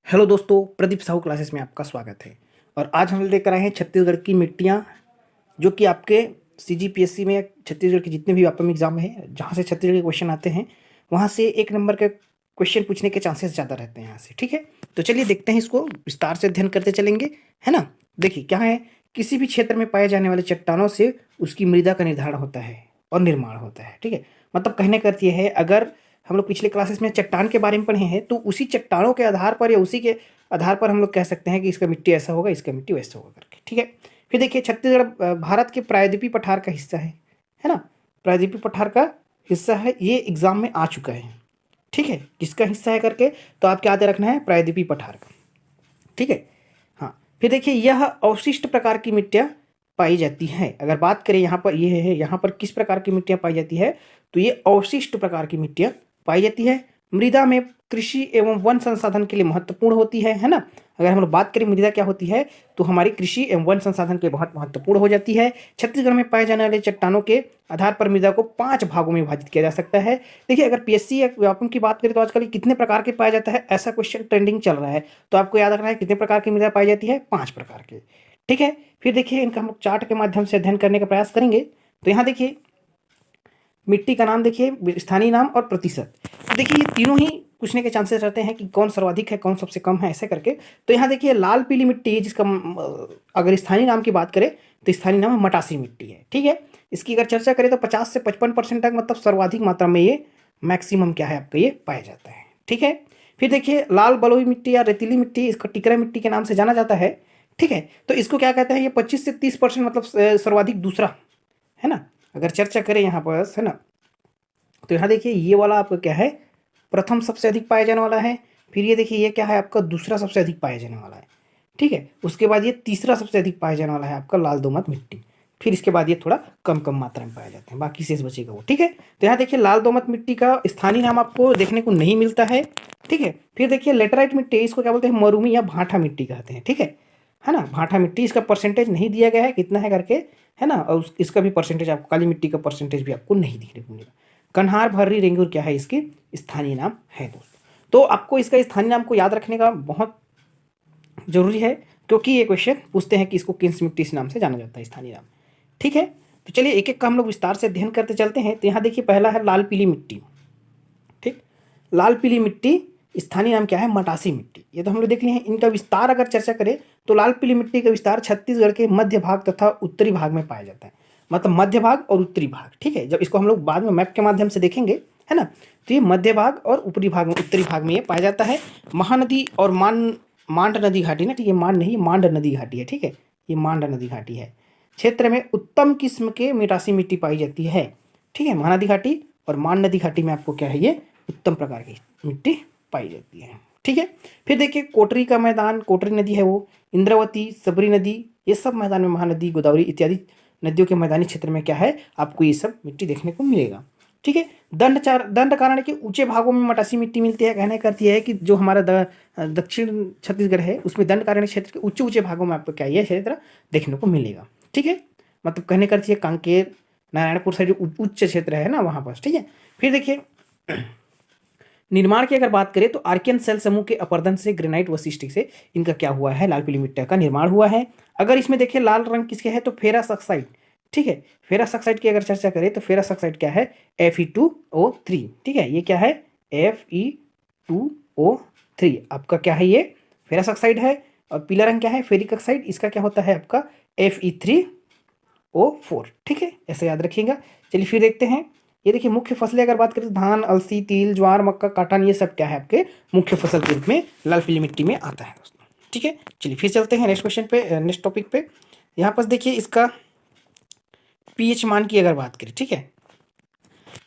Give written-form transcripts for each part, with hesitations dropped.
Hello दोस्तों, Pradeep Sahu classes में आपका स्वागत है। और आज हम लेकर आए हैं छत्तीसगढ़ की मिट्टियाँ, जो कि आपके सीजीपीएससी में छत्तीसगढ़ के जितने भी व्यापम एग्जाम हैं जहाँ से छत्तीसगढ़ के क्वेश्चन आते हैं वहाँ से एक नंबर के क्वेश्चन पूछने के चांसेस ज़्यादा रहते हैं यहाँ से। ठीक है, तो चलिए देखते हैं, इसको विस्तार से अध्ययन करते चलेंगे, है ना। देखिए क्या है, किसी भी क्षेत्र में पाए जाने वाले चट्टानों से उसकी मृदा का निर्धारण होता है और निर्माण होता है। ठीक है, मतलब कहने का अर्थ ये है, अगर हम लोग पिछले क्लासेस में चट्टान के बारे में पढ़े हैं तो उसी चट्टानों के आधार पर या उसी के आधार पर हम लोग कह सकते हैं कि इसका मिट्टी ऐसा होगा, इसका मिट्टी वैसा होगा करके। ठीक है, फिर देखिए छत्तीसगढ़ भारत के प्रायद्वीपीय पठार का हिस्सा है ना। प्रायद्वीपीय पठार का हिस्सा है, ये एग्जाम में आ चुका है। ठीक है, किसका हिस्सा है करके, तो आपके याद रखना है प्रायद्वीपीय पठार का। ठीक है, हाँ। फिर देखिए यह अवशिष्ट प्रकार की मिट्टियाँ पाई जाती हैं। अगर बात करें यहाँ पर, ये है यहाँ पर किस प्रकार की मिट्टियाँ पाई जाती है, तो ये अवशिष्ट प्रकार की मिट्टियाँ पाई जाती है। मृदा में कृषि एवं वन संसाधन के लिए महत्वपूर्ण होती है ना। अगर हम लोग बात करें मृदा क्या होती है, तो हमारी कृषि एवं वन संसाधन के बहुत महत्वपूर्ण हो जाती है। छत्तीसगढ़ में पाए जाने वाले चट्टानों के आधार पर मृदा को 5 भागों में विभाजित किया जा सकता है। देखिए अगर पीएससी या व्यापम की बात करें तो आजकल कितने प्रकार के पाया जाता है, ऐसा क्वेश्चन ट्रेंडिंग चल रहा है, तो आपको याद रखना है कितने प्रकार की मृदा पाई जाती है, 5 प्रकार के। ठीक है, फिर देखिए इनका हम चार्ट के माध्यम से अध्ययन करने का प्रयास करेंगे। तो यहाँ देखिए मिट्टी का नाम देखिए, स्थानीय नाम और प्रतिशत। तो देखिए ये तीनों ही पूछने के चांसेस रहते हैं कि कौन सर्वाधिक है, कौन सबसे कम है, ऐसे करके। तो यहाँ देखिए लाल पीली मिट्टी है, जिसका अगर स्थानीय नाम की बात करें तो स्थानीय नाम मटासी मिट्टी है। ठीक है, इसकी अगर चर्चा करें तो 50 से 55% तक, मतलब सर्वाधिक मात्रा में ये मैक्सिमम क्या है आपका, ये पाया जाता है। ठीक है, फिर देखिए लाल बलुई मिट्टी या रेतीली मिट्टी, इसको टिकरा मिट्टी के नाम से जाना जाता है। ठीक है, तो इसको क्या कहते हैं, ये 25 से 30%, मतलब सर्वाधिक दूसरा है ना। अगर चर्चा करें यहाँ पर, है ना, तो यहाँ देखिए ये वाला आपका क्या है, प्रथम सबसे अधिक पाया जाने वाला है। फिर ये देखिए ये क्या है आपका, दूसरा सबसे अधिक पाया जाने वाला है। ठीक है, उसके बाद ये तीसरा सबसे अधिक पाया जाने वाला है आपका लाल दोमट मिट्टी। फिर इसके बाद ये थोड़ा कम कम मात्रा में पाया जाते हैं, बाकी शेष बचेगा वो। ठीक है, तो यहाँ देखिए लाल दोमट मिट्टी का स्थानीय नाम आपको देखने को नहीं मिलता है। ठीक है, फिर देखिए लेटराइट मिट्टी, इसको क्या बोलते हैं, मरूमी या भाटा मिट्टी कहते हैं। ठीक है ना, भाटा मिट्टी, इसका परसेंटेज नहीं दिया गया है कितना है करके, है ना। और इसका भी परसेंटेज आपको, काली मिट्टी का परसेंटेज भी आपको नहीं दिखने को मिलेगा। कन्हार, भर्री, रेंगुर क्या है, इसके स्थानीय नाम है दोस्तों। तो आपको इसका स्थानीय नाम को याद रखने का बहुत जरूरी है, क्योंकि ये क्वेश्चन पूछते हैं कि इसको किस मिट्टी से नाम से जाना जाता है, स्थानीय नाम। ठीक है, तो चलिए एक एक का हम लोग विस्तार से अध्ययन करते चलते हैं। तो यहाँ देखिए पहला है लाल पीली मिट्टी। ठीक, लाल पीली मिट्टी स्थानीय नाम क्या है, मटासी मिट्टी। ये तो हम लोग देख लिए हैं। इनका विस्तार अगर चर्चा करें तो लाल पीली मिट्टी का विस्तार छत्तीसगढ़ के मध्य भाग तथा उत्तरी भाग में पाया जाता है, मतलब मध्य भाग और उत्तरी भाग। ठीक है, जब इसको हम लोग बाद में मैप के माध्यम से देखेंगे, है ना, तो ये मध्य भाग और ऊपरी भाग में, उत्तरी भाग में ये पाया जाता है। महानदी और मांड नदी घाटी ना, ठीक है, मांड नहीं, मांड नदी घाटी है। ठीक है, ये मांड नदी घाटी है क्षेत्र में उत्तम किस्म के मिटासी मिट्टी पाई जाती है। ठीक है, महानदी घाटी और मांड नदी घाटी में आपको क्या है, ये उत्तम प्रकार की मिट्टी पाई जाती है। ठीक है, फिर देखिए कोटरी का मैदान, कोटरी नदी है वो, इंद्रावती, सबरी नदी, ये सब मैदान में, महानदी, गोदावरी इत्यादि नदियों के मैदानी क्षेत्र में क्या है, आपको ये सब मिट्टी देखने को मिलेगा। ठीक है, दंड कारण के ऊंचे भागों में मटासी मिट्टी मिलती है। कहने का अर्थ यह है कि जो हमारा दक्षिण छत्तीसगढ़ है उसमें दंड कारण क्षेत्र के ऊंचे ऊंचे भागों में आपको क्या यह क्षेत्र देखने को मिलेगा। ठीक है, मतलब कहने का अर्थ ये कांकेर, नारायणपुर साइड जो उच्च क्षेत्र है ना, वहाँ पर। ठीक है, फिर देखिए निर्माण की अगर बात करें तो आर्कियन सेल समूह के अपरदन से ग्रेनाइट वशिष्ठ से इनका क्या हुआ है, लाल पीली मिट्टी का निर्माण हुआ है। अगर इसमें देखिए लाल रंग किसके है, तो फेरस ऑक्साइड। ठीक है, फेरस ऑक्साइड की अगर चर्चा करें तो फेरस ऑक्साइड क्या है, Fe2O3। ठीक है, ये क्या है, Fe2O3 आपका क्या है, ये फेरस ऑक्साइड है। और पीला रंग क्या है, फेरिक ऑक्साइड, इसका क्या होता है आपका Fe3O4। ठीक है, ऐसे याद रखिएगा। चलिए फिर देखते हैं, ये देखिए मुख्य फसलें अगर बात करें तो धान, अलसी, तिल, ज्वार, मक्का, काटन, ये सब क्या है आपके मुख्य फसल के रूप में लाल पीली मिट्टी में आता है दोस्तों। ठीक है, चलिए फिर चलते हैं नेक्स्ट क्वेश्चन पे, नेक्स्ट टॉपिक पे। यहाँ पर देखिए इसका पीएच मान की अगर बात करें, ठीक है,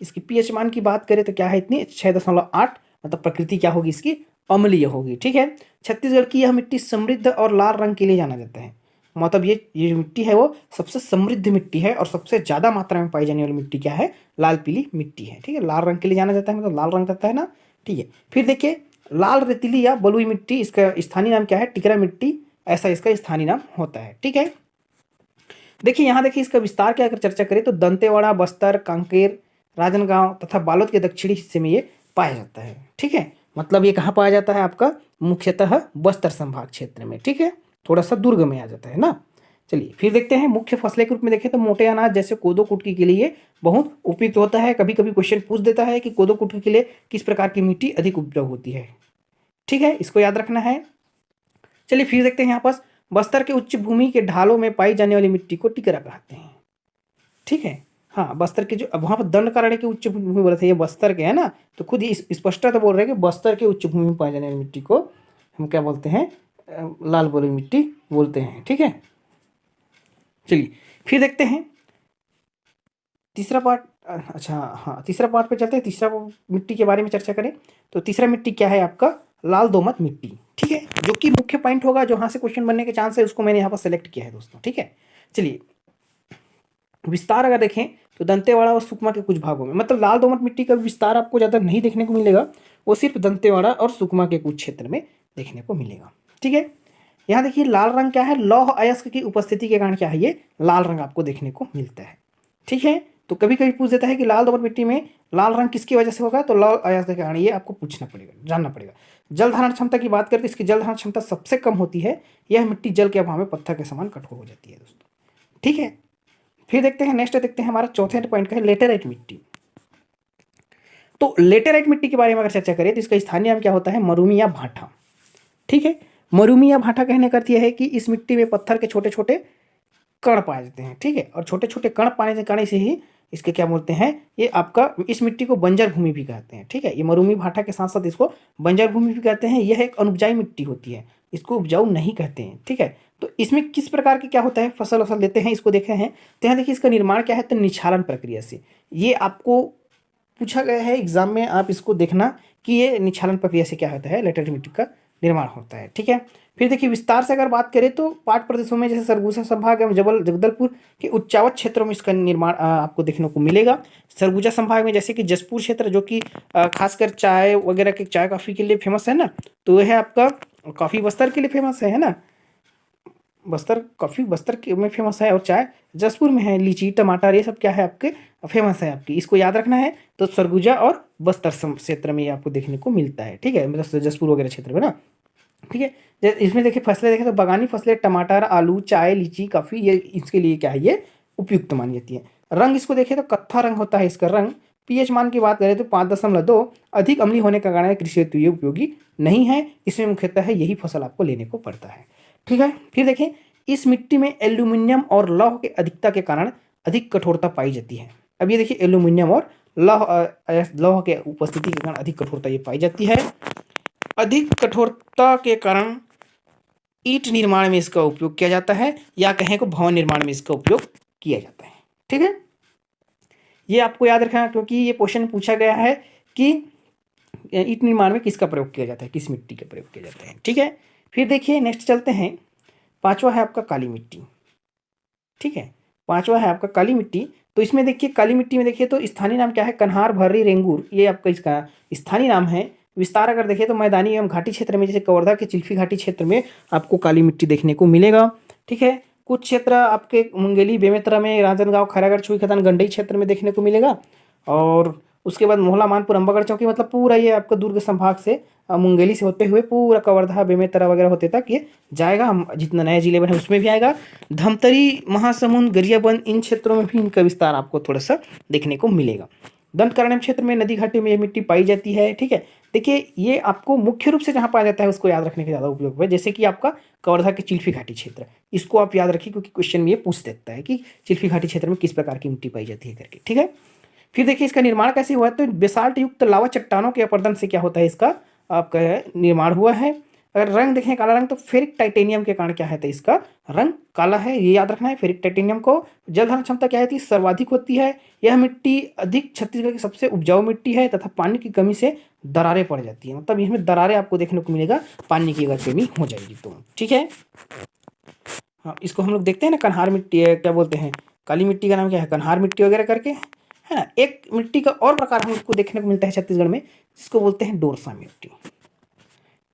इसकी पीएच मान की बात करें तो क्या है, इतनी 6.8, मतलब प्रकृति क्या होगी इसकी, अम्लीय होगी। ठीक है, छत्तीसगढ़ की यह मिट्टी समृद्ध और लाल रंग के लिए जाना जाता है, मतलब ये जो मिट्टी है वो सबसे समृद्ध मिट्टी है और सबसे ज़्यादा मात्रा में पाई जाने वाली मिट्टी क्या है, लाल पीली मिट्टी है। ठीक है, लाल रंग के लिए जाना जाता है, मतलब लाल रंग रहता है ना। ठीक है, फिर देखिए लाल रेतीली या बलुई मिट्टी, इसका स्थानीय नाम क्या है, टिकरा मिट्टी, ऐसा इसका स्थानीय नाम होता है। ठीक है, देखिए यहाँ देखिए इसका विस्तार क्या अगर चर्चा करें तो दंतेवाड़ा, बस्तर, कांकेर, राजनांदगांव तथा बालोद के दक्षिणी हिस्से में ये पाया जाता है। ठीक है, मतलब ये कहाँ पाया जाता है आपका, मुख्यतः बस्तर संभाग क्षेत्र में, ठीक है, थोड़ा सा दुर्ग में आ जाता है ना। चलिए फिर देखते हैं मुख्य फसलें के रूप में देखें तो मोटे अनाज जैसे कोदो कुटकी के लिए बहुत उपयुक्त होता है। कभी कभी क्वेश्चन पूछ देता है कि कोदो कुटकी के लिए किस प्रकार की मिट्टी अधिक उपजाऊ होती है, ठीक है, इसको याद रखना है। चलिए फिर देखते हैं यहाँ पास, बस्तर के उच्च भूमि के ढालों में पाई जाने वाली मिट्टी को टिकरा कहते हैं, ठीक है। हाँ, बस्तर के जो, अब वहाँ पर दंडकारण्य के उच्च भूमि बोले थे, ये बस्तर के है ना, तो खुद ही स्पष्टता बोल रहे हैं कि बस्तर के उच्च भूमि में पाई जाने वाली मिट्टी को हम क्या बोलते हैं, लाल बोली मिट्टी बोलते हैं, ठीक है। चलिए फिर देखते हैं तीसरा पार्ट। अच्छा हाँ, तीसरा पार्ट पे चलते हैं, तीसरा मिट्टी के बारे में चर्चा करें तो तीसरा मिट्टी क्या है आपका, लाल दोमट मिट्टी, ठीक है, जो कि मुख्य पॉइंट होगा, जो यहाँ से क्वेश्चन बनने के चांस है, उसको मैंने यहाँ पर सेलेक्ट किया है दोस्तों, ठीक है। चलिए विस्तार अगर देखें तो दंतेवाड़ा और सुकमा के कुछ भागों में, मतलब लाल दोमट मिट्टी का विस्तार आपको ज़्यादा नहीं देखने को मिलेगा, वो सिर्फ दंतेवाड़ा और सुकमा के कुछ क्षेत्र में देखने को मिलेगा, ठीक है। यहाँ देखिए लाल रंग क्या है, लौह अयस्क की उपस्थिति के कारण क्या है, ये लाल रंग आपको देखने को मिलता है, ठीक है। तो कभी कभी पूछ देता है कि लाल दोमट मिट्टी में लाल रंग किसकी वजह से होगा, तो लौह अयस्क के कारण, ये आपको पूछना पड़ेगा, जानना पड़ेगा। जल धारण क्षमता की बात करते हैं, इसकी जल धारण क्षमता सबसे कम होती है, यह मिट्टी जल के अभाव में पत्थर के समान कठोर हो जाती है दोस्तों, ठीक है। फिर देखते हैं नेक्स्ट, देखते हैं हमारा चौथे पॉइंट का है लेटेराइट मिट्टी। तो लेटेराइट मिट्टी के बारे में अगर चर्चा करें तो इसका स्थानीय नाम क्या होता है, मरूमी या भाटा, ठीक है। मरूमी या भाटा कहने का अर्थ यह है कि इस मिट्टी में पत्थर के छोटे छोटे कण पाए जाते हैं, ठीक है, और छोटे छोटे कण पाने के कारण से ही इसके क्या बोलते हैं, ये आपका इस मिट्टी को बंजर भूमि भी कहते हैं, ठीक है। ये मरूमी भाटा के साथ साथ इसको बंजर भूमि भी कहते हैं। यह एक अनुपजाऊ मिट्टी होती है, इसको उपजाऊ नहीं कहते हैं, ठीक है। तो इसमें किस प्रकार की क्या होता है, फसल वसल देते हैं, इसको देखे हैं। तो यहाँ देखिए इसका निर्माण क्या है, तो निछालन प्रक्रिया से, ये आपको पूछा गया है एग्जाम में, आप इसको देखना कि ये निछालन प्रक्रिया से क्या होता है, लेटेराइट मिट्टी का निर्माण होता है, ठीक है। फिर देखिए विस्तार से अगर बात करें तो पाठ प्रदेशों में जैसे सरगुजा संभाग एवं जगदलपुर के उच्चावच क्षेत्रों में इसका निर्माण आपको देखने को मिलेगा। सरगुजा संभाग में जैसे कि जसपुर क्षेत्र, जो कि खासकर चाय वगैरह के, चाय कॉफ़ी के लिए फेमस है ना, तो यह आपका कॉफ़ी बस्तर के लिए फेमस है ना, बस्तर कॉफ़ी बस्तर के में फेमस है, और चाय जसपुर में है, लीची टमाटर ये सब क्या है आपके फेमस है आपकी, इसको याद रखना है। तो सरगुजा और बस्तर क्षेत्र में ये आपको देखने को मिलता है, ठीक है, मतलब जसपुर वगैरह क्षेत्र में ना, ठीक है। इसमें देखिए फसलें देखें तो बागानी फसलें टमाटर, आलू, चाय, लीची, कॉफ़ी, ये इसके लिए क्या है, ये उपयुक्त मानी जाती है। रंग इसको देखें तो कत्था रंग होता है इसका रंग। पीएच मान की बात करें तो 5.2, अधिक अम्लीय होने का कारण कृषि हेतु ये उपयोगी नहीं है, इसमें मुख्यतः है यही फसल आपको लेने को पड़ता है, ठीक है। फिर देखें इस मिट्टी में एल्यूमिनियम और लौह के अधिकता के कारण अधिक कठोरता पाई जाती है। अब ये देखिए एल्यूमिनियम और लौह के उपस्थिति के कारण अधिक कठोरता ये पाई जाती है। अधिक कठोरता के कारण ईंट निर्माण में इसका उपयोग किया जाता है, या कहें को भवन निर्माण में इसका उपयोग किया जाता है, ठीक है। ये आपको याद रखना क्योंकि ये क्वेश्चन पूछा गया है कि ईंट निर्माण में किसका प्रयोग किया जाता है, किस मिट्टी का प्रयोग किया जाता है, ठीक है। फिर देखिए नेक्स्ट चलते हैं, पांचवा है आपका काली मिट्टी, ठीक है, पांचवा है आपका काली मिट्टी। तो इसमें देखिए काली मिट्टी में देखिए तो स्थानीय नाम क्या है, कन्हार, भर्री, रेंगूर, ये आपका इसका स्थानीय नाम है। विस्तार अगर देखें तो मैदानी एवं घाटी क्षेत्र में, जैसे कवर्धा के चिल्फी घाटी क्षेत्र में आपको काली मिट्टी देखने को मिलेगा, ठीक है। कुछ क्षेत्र आपके मुंगेली, बेमेतरा में, राजनांदगांव, खैरागढ़, छुई खदान, गंडई क्षेत्र में देखने को मिलेगा। और उसके बाद मोहला, मानपुर, अंबागढ़ चौकी, मतलब पूरा ये आपका दुर्ग संभाग से मुंगेली से होते हुए पूरा कवर्धा, बेमेतरा वगैरह होते तक ये जाएगा, हम जितना नए जिले बने उसमें भी आएगा। धमतरी, महासमुंद, गरियाबंद, इन क्षेत्रों में भी इनका विस्तार आपको थोड़ा सा देखने को मिलेगा। दंडकारण्य क्षेत्र में, नदी घाटी में ये मिट्टी पाई जाती है, ठीक है। देखिए ये आपको मुख्य रूप से जहाँ पाया जाता है उसको याद रखने के ज़्यादा उपयोग है, जैसे कि आपका कवर्धा के चिल्फी घाटी क्षेत्र, इसको आप याद रखिए क्योंकि क्वेश्चन में ये पूछ देता है कि चिल्फी घाटी क्षेत्र में किस प्रकार की मिट्टी पाई जाती है करके, ठीक है। फिर देखिए इसका निर्माण कैसे हुआ है, तो बेसाल्ट युक्त लावा चट्टानों के अपर्दन से क्या होता है, इसका आपका निर्माण हुआ है। अगर रंग देखें काला रंग, तो फेरिक टाइटेनियम के कारण क्या है, तो इसका रंग काला है, ये याद रखना है। फेरिक टाइटेनियम को जल धारण क्षमता क्या है, सर्वाधिक होती है। यह मिट्टी अधिक छत्तीसगढ़ की सबसे उपजाऊ मिट्टी है तथा पानी की कमी से दरारें पड़ जाती है, मतलब इसमें दरारें आपको देखने को मिलेगा, पानी की अगर कमी हो जाएगी तो, ठीक है। हाँ, इसको हम लोग देखते हैं ना, कन्हार मिट्टी है, क्या बोलते हैं, काली मिट्टी का नाम क्या है, कन्हार मिट्टी वगैरह करके, है ना। एक मिट्टी का और प्रकार हमको देखने को मिलता है छत्तीसगढ़ में, जिसको बोलते हैं डोरसा मिट्टी,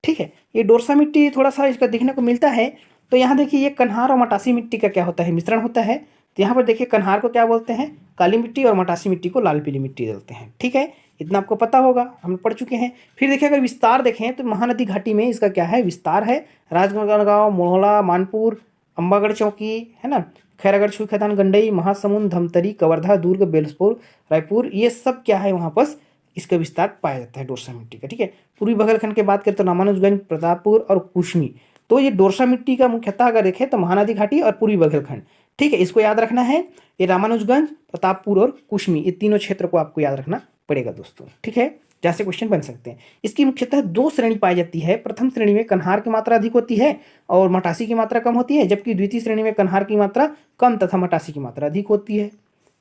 ठीक है। ये डोरसा मिट्टी थोड़ा सा इसका देखने को मिलता है। तो यहाँ देखिए ये कन्हार और मटासी मिट्टी का क्या होता है, मिश्रण होता है। तो यहाँ पर देखिए कन्हार को क्या बोलते हैं, काली मिट्टी और मटासी मिट्टी को लाल पीली मिट्टी बोलते हैं। ठीक है, इतना आपको पता होगा, हम पढ़ चुके हैं। फिर देखिए अगर विस्तार देखें तो महानदी घाटी में इसका क्या है, विस्तार है। राजनांदगांव, मोहला, मानपुर, अंबागढ़ चौकी, है ना, खैरागढ़, छुईखदान, गंडई, महासमुंद, धमतरी, कवर्धा, दुर्ग, बेलसपुर, रायपुर, ये सब क्या है वहाँ पर इसका विस्तार पाया जाता है डोरसा मिट्टी का। ठीक है, पूर्वी बघेलखंड की बात करें तो रामानुजगंज, प्रतापपुर और कुशमी। तो ये डोरसा मिट्टी का मुख्यतः अगर देखें तो महानदी घाटी और पूर्वी बघेलखंड। ठीक है, इसको याद रखना है, ये रामानुजगंज, प्रतापपुर और कुशमी, ये तीनों क्षेत्र को आपको याद रखना पड़ेगा दोस्तों। ठीक है, जहाँ से क्वेश्चन बन सकते हैं। इसकी मुख्यतः दो श्रेणी पाई जाती है। प्रथम श्रेणी में कन्हार की मात्रा अधिक होती है और मटासी की मात्रा कम होती है, जबकि द्वितीय श्रेणी में कन्हार की मात्रा कम तथा मटासी की मात्रा अधिक होती है।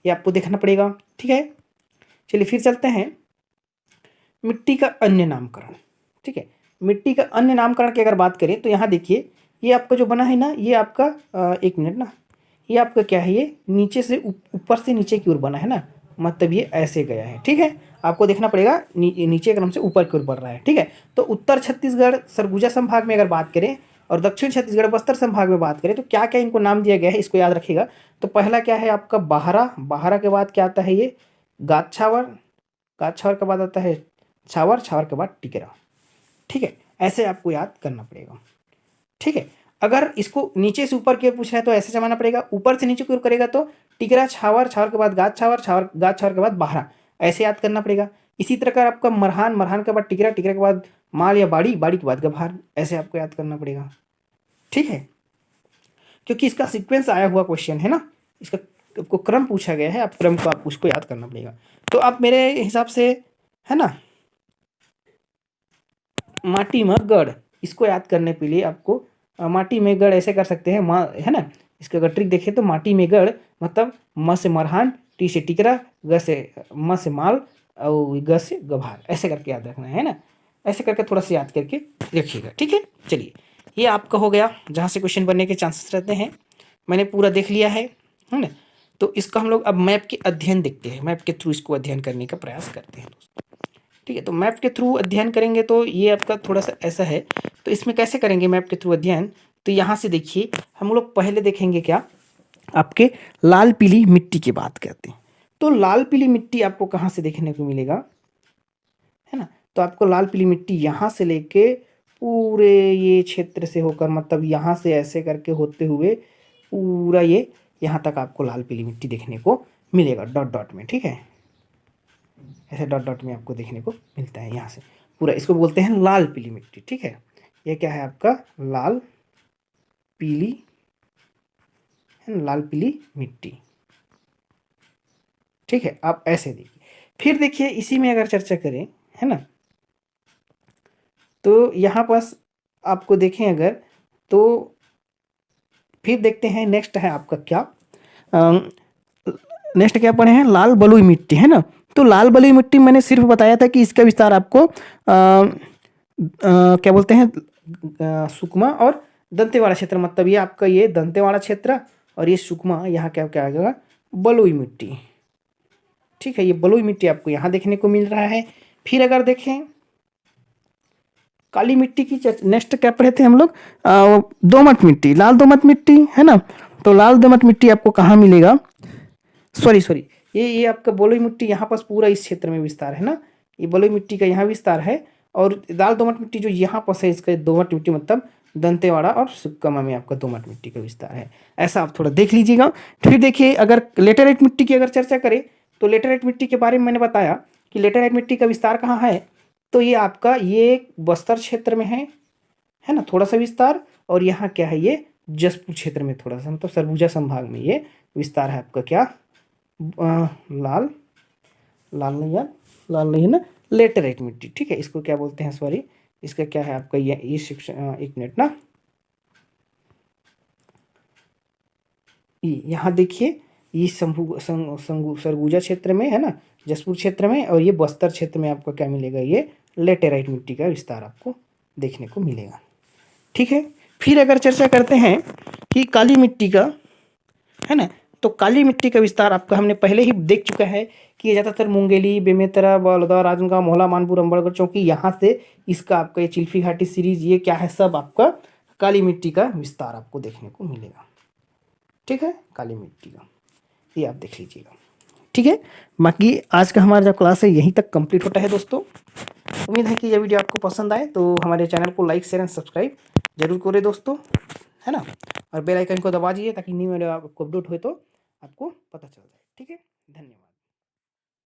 ये आपको देखना पड़ेगा। ठीक है, चलिए फिर चलते हैं मिट्टी का अन्य नामकरण। ठीक है, मिट्टी का अन्य नामकरण की अगर बात करें तो यहाँ देखिए ये आपका जो बना है ना, ये आपका एक मिनट ना, ये आपका क्या है, ये नीचे से ऊपर से नीचे की ओर बना है ना, मतलब ये ऐसे गया है। ठीक है, आपको देखना पड़ेगा नीचे क्रम से ऊपर की ओर बढ़ रहा है। ठीक है, तो उत्तर छत्तीसगढ़ सरगुजा संभाग में अगर बात करें और दक्षिण छत्तीसगढ़ बस्तर संभाग में बात करें तो क्या क्या इनको नाम दिया गया है, इसको याद रखिएगा। तो पहला क्या है आपका बाहरा, बाहरा के बाद क्या आता है ये गाछावर, गाछावर के बाद आता है छावर, छावर के बाद टिकरा। ठीक है, ऐसे आपको याद करना पड़ेगा। ठीक है, अगर इसको नीचे से ऊपर की ओर पूछ रहा है तो ऐसे जमाना पड़ेगा, ऊपर से नीचे की ओर करेगा तो टिकरा, छावर, छावर के बाद गाछ छावर, छावर गाछ छावर के बाद बाहरा, ऐसे याद करना पड़ेगा। इसी तरह का आपका मरहान, मरहान के बाद टिकरा, टिकरा के बाद माल या बाड़ी, बाड़ी के बाद गभार, ऐसे आपको याद करना पड़ेगा। ठीक है, क्योंकि इसका सीक्वेंस आया हुआ क्वेश्चन है ना, इसका आपको क्रम पूछा गया है, आप क्रम को आप उसको याद करना पड़ेगा। तो आप मेरे हिसाब से है ना माटी में गढ़, इसको याद करने के लिए आपको माटी में गढ़ ऐसे कर सकते हैं, है ना। इसका अगर ट्रिक देखें तो माटी में गढ़ मतलब म से मरहान, टी से टिकरा, ग से म से माल और ग से गभार, ऐसे करके याद रखना है ना। ऐसे करके थोड़ा सा याद करके रखिएगा। ठीक है, चलिए ये आपका हो गया जहाँ से क्वेश्चन बनने के चांसेस रहते हैं, मैंने पूरा देख लिया है ना। तो इसका हम लोग अब मैप के अध्ययन देखते हैं, मैप के थ्रू इसको अध्ययन करने का प्रयास करते हैं दोस्तों। ठीक है, तो मैप के थ्रू अध्ययन करेंगे तो ये आपका थोड़ा सा ऐसा है। तो इसमें कैसे करेंगे मैप के थ्रू अध्ययन, तो यहाँ से देखिए हम लोग पहले देखेंगे क्या आपके लाल पीली मिट्टी की बात करते हैं। तो लाल पीली मिट्टी आपको कहाँ से देखने को मिलेगा, है ना। तो आपको लाल पीली मिट्टी यहाँ से लेके पूरे ये क्षेत्र से होकर, मतलब यहाँ से ऐसे करके होते हुए पूरा ये यहाँ तक आपको लाल पीली मिट्टी देखने को मिलेगा डॉट डॉट में। ठीक है, ऐसे डॉट डॉट में आपको देखने को मिलता है यहाँ से पूरा, इसको बोलते हैं लाल पीली मिट्टी। ठीक है, ये क्या है आपका लाल पीली, है ना, लाल पीली मिट्टी। ठीक है, आप ऐसे देखिए। फिर देखिए इसी में अगर चर्चा करें, है ना, तो यहाँ पास आपको देखें अगर, तो फिर देखते हैं नेक्स्ट है आपका क्या, नेक्स्ट क्या पढ़े हैं, लाल बलुई मिट्टी, है ना। तो लाल बलुई मिट्टी मैंने सिर्फ बताया था कि इसका विस्तार आपको क्या बोलते हैं सुकमा और दंतेवाड़ा क्षेत्र, मतलब ये आपका ये दंतेवाड़ा क्षेत्र और ये सुकमा, यहाँ क्या क्या आ जाएगा बलुई मिट्टी। ठीक है, ये बलुई मिट्टी आपको यहाँ देखने को मिल रहा है। फिर अगर देखें काली मिट्टी की नेक्स्ट क्या पढ़े थे हम लोग, दोमट मिट्टी, लाल दोमट मिट्टी, है ना। तो लाल दोमट मिट्टी आपको कहाँ मिलेगा, सॉरी ये आपका बलुई मिट्टी यहाँ पास पूरा इस क्षेत्र में विस्तार है ना, ये बलुई मिट्टी का यहाँ विस्तार है। और लाल दोमट मिट्टी जो यहाँ पास है, इसका दोमट मिट्टी मतलब दंतेवाड़ा और सुकमा में आपका दोमट मिट्टी का विस्तार है। ऐसा आप थोड़ा देख लीजिएगा। फिर देखिए अगर लेटेराइट मिट्टी की अगर चर्चा करें तो लेटेराइट मिट्टी के बारे में मैंने बताया कि लेटेराइट मिट्टी का विस्तार कहाँ है, तो ये आपका ये बस्तर क्षेत्र में है ना थोड़ा सा विस्तार, और यहाँ क्या है ये जसपुर क्षेत्र में थोड़ा सा, मतलब सरगुजा संभाग में ये विस्तार है आपका क्या लाल नहीं है ना, लेटेराइट मिट्टी। ठीक है, इसको क्या बोलते हैं, सॉरी इसका क्या है आपका ये सेक्शन, एक मिनट ना, यहाँ देखिए ये सरगुजा क्षेत्र में है ना, जसपुर क्षेत्र में, और ये बस्तर क्षेत्र में आपको क्या मिलेगा, ये लेटेराइट मिट्टी का विस्तार आपको देखने को मिलेगा। ठीक है, फिर अगर चर्चा करते हैं कि काली मिट्टी का, है ना, तो काली मिट्टी का विस्तार आपका हमने पहले ही देख चुका है कि ये ज़्यादातर मुंगेली, बेमेतरा, बलौदा, राजनांदगांव, मोहला, मानपुर, अंबागढ़ चौकी, यहाँ से इसका आपका ये चिल्फी घाटी सीरीज, ये क्या है सब आपका काली मिट्टी का विस्तार आपको देखने को मिलेगा। ठीक है, काली मिट्टी का ये आप देख लीजिएगा। ठीक है, बाकी आज का हमारा जो क्लास है यहीं तक कंप्लीट होता है दोस्तों। उम्मीद है कि यह वीडियो आपको पसंद आए, तो हमारे चैनल को लाइक शेयर एंड सब्सक्राइब जरूर करें दोस्तों, है ना। और बेल आइकन को दबा दीजिए ताकि न्यू वीडियो आपको अपलोड हो तो आपको पता चल जाए। ठीक है, धन्यवाद।